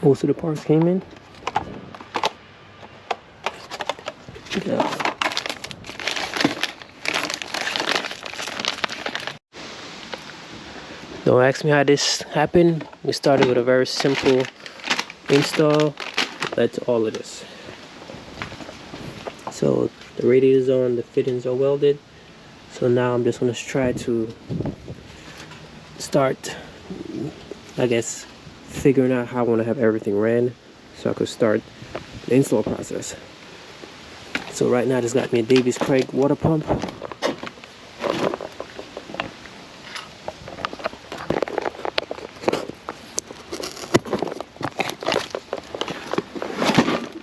Most of the parts came in. Yeah. Don't ask me how this happened. We started with a very simple install, led to all of this. So the radiator's on, the fittings are welded. So now I'm just gonna try to start, I guess, figuring out how I want to have everything ran so I could start the install process. So right now I just got me a Davies Craig water pump.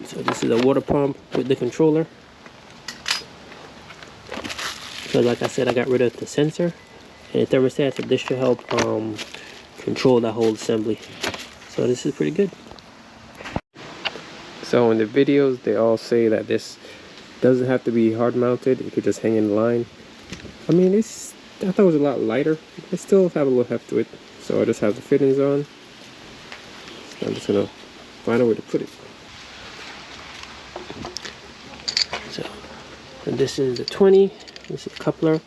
So this is a water pump with the controller. So like I said, I got rid of the sensor and the thermostat, so this should help control that whole assembly. So this is pretty good. So in the videos, they all say that this doesn't have to be hard mounted. You could just hang in line. I mean, I thought it was a lot lighter. It still have a little heft to it. So I just have the fittings on. So I'm just gonna find a way to put it. So and this is the 20. This is a coupler.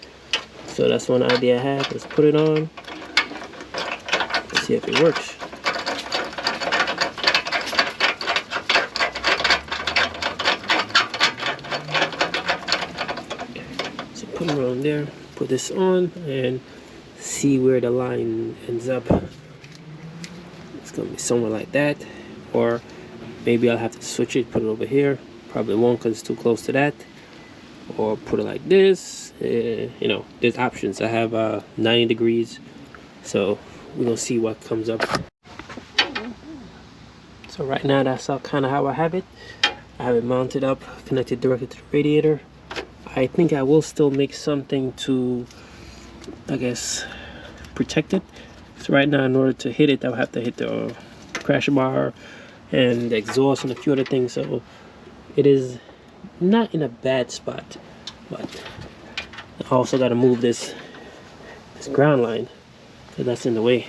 So that's one idea I had. Let's put it on. Let's see if it works. So put it on there. Put this on and see where the line ends up. It's gonna be somewhere like that, or maybe I'll have to switch it, put it over here. Probably won't because it's too close to that. Or put it like this. You know, there's options. I have 90 degrees, so we're gonna see what comes up. So right now that's kind of how I have it. I have it mounted up, connected directly to the radiator. I think I will still make something to, I guess, protect it. So right now, in order to hit it, I'll have to hit the crash bar and the exhaust and a few other things. So it is not in a bad spot, but I also got to move this ground line because that's in the way.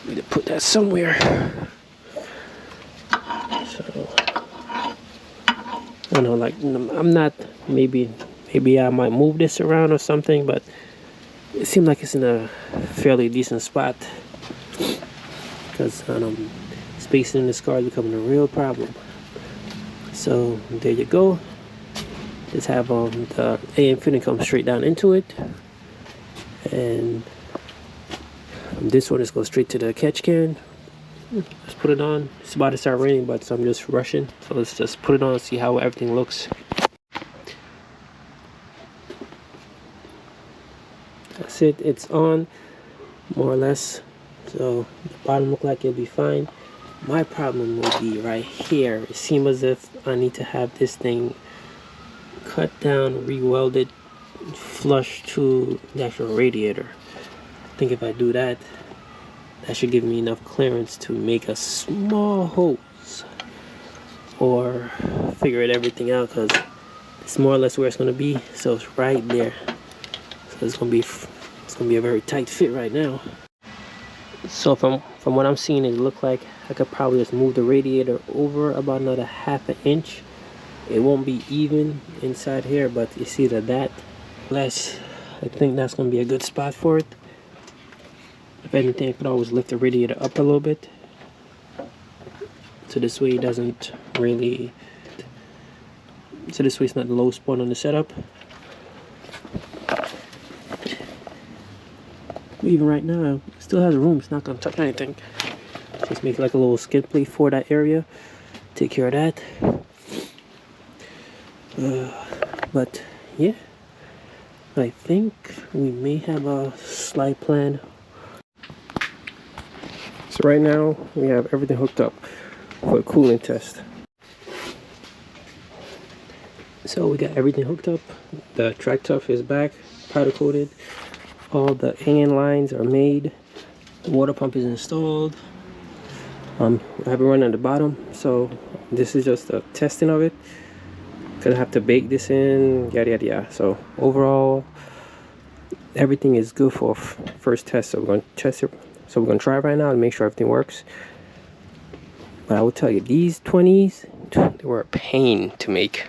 Need to put that somewhere. So I don't know, like, I'm not, maybe I might move this around or something, but it seems like it's in a fairly decent spot because spacing in this car is becoming a real problem. So there you go. Just have the AM fitting come straight down into it, and this one just goes straight to the catch can. Let's put it on. It's about to start raining, but so I'm just rushing. So let's just put it on and see how everything looks. That's it. It's on, more or less. So the bottom look like it'll be fine. My problem will be right here. It seems as if I need to have this thing cut down, re-welded, flush to the actual radiator. I think if I do that, that should give me enough clearance to make a small hose or figure everything out, because it's more or less where it's going to be. So it's right there. So it's going to be a very tight fit right now. So from what I'm seeing, it look like I could probably just move the radiator over about another ½ inch. It won't be even inside here, but it's either that. Less, I think that's going to be a good spot for it. If anything, I could always lift the radiator up a little bit, so this way it doesn't really, so this way it's not the lowest point on the setup. Even right now, it still has room. It's not going to touch anything. Just make like a little skid plate for that area. Take care of that. But yeah, I think we may have a slight plan. So right now we have everything hooked up for a coolant test. So we got everything hooked up. The track tough is back, powder coated. All the AN lines are made. The water pump is installed. I have it running at the bottom, so this is just a testing of it. Gonna have to bake this in, yada yada yada. So overall, everything is good for first test. So we're gonna test it. So we're gonna try it right now and make sure everything works. But I will tell you, these 20s, they were a pain to make.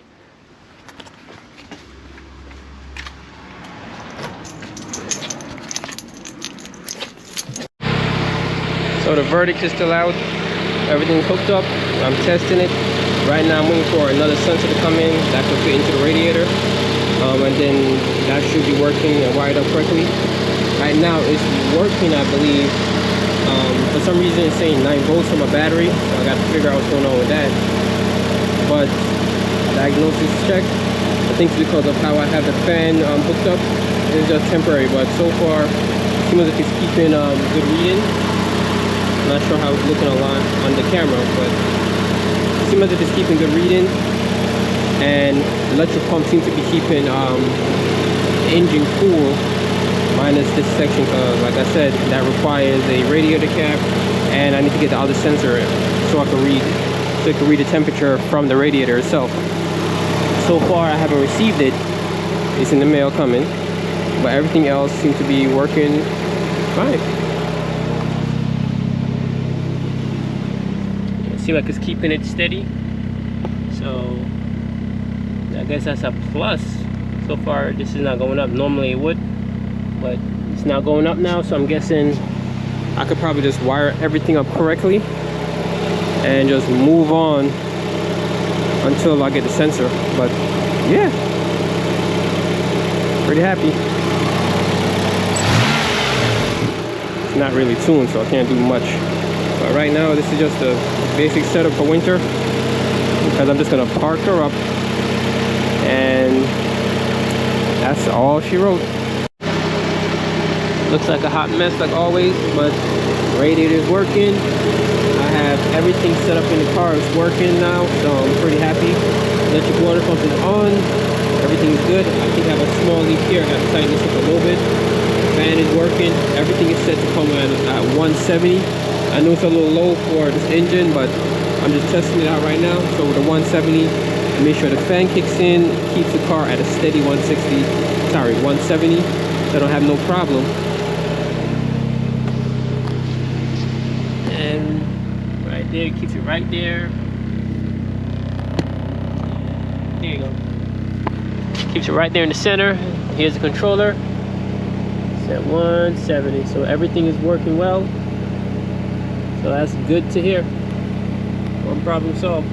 So the verdict is still out. Everything's hooked up. I'm testing it. Right now I'm waiting for another sensor to come in that could fit into the radiator. And then that should be working and wired up correctly. Right now it's working, I believe. For some reason it's saying 9 volts from a battery. So I got to figure out what's going on with that. But diagnosis check. I think it's because of how I have the fan hooked up. It's just temporary, but so far it seems like it's keeping good reading. Not sure how it's looking on the camera, but it seems as if it's keeping good reading. And the electric pump seems to be keeping the engine cool, minus this section, because like I said, that requires a radiator cap, and I need to get the other sensor so I can read the temperature from the radiator itself. So far I haven't received it. It's in the mail coming, but everything else seems to be working fine. Seems like it's keeping it steady, so I guess that's a plus. So far this is not going up. Normally it would, but it's not going up now, so I'm guessing I could probably just wire everything up correctly and just move on until I get the sensor. But yeah, pretty happy. It's not really tuned, so I can't do much. But right now this is just a basic setup for winter, because I'm just gonna park her up, and that's all she wrote. Looks like a hot mess like always, but radiator is working. I have everything set up in the car. It's working now, so I'm pretty happy. Electric water pump is on. Everything is good. I think I have a small leak here. I got to tighten this up a little bit. Fan is working. Everything is set to come at 170. I know it's a little low for this engine, but I'm just testing it out right now. So with the 170, make sure the fan kicks in, keeps the car at a steady 170, so I don't have no problem. And right there, it keeps it right there. There you go. Keeps it right there in the center. Here's the controller. It's at 170, so everything is working well. So that's good to hear. One problem solved.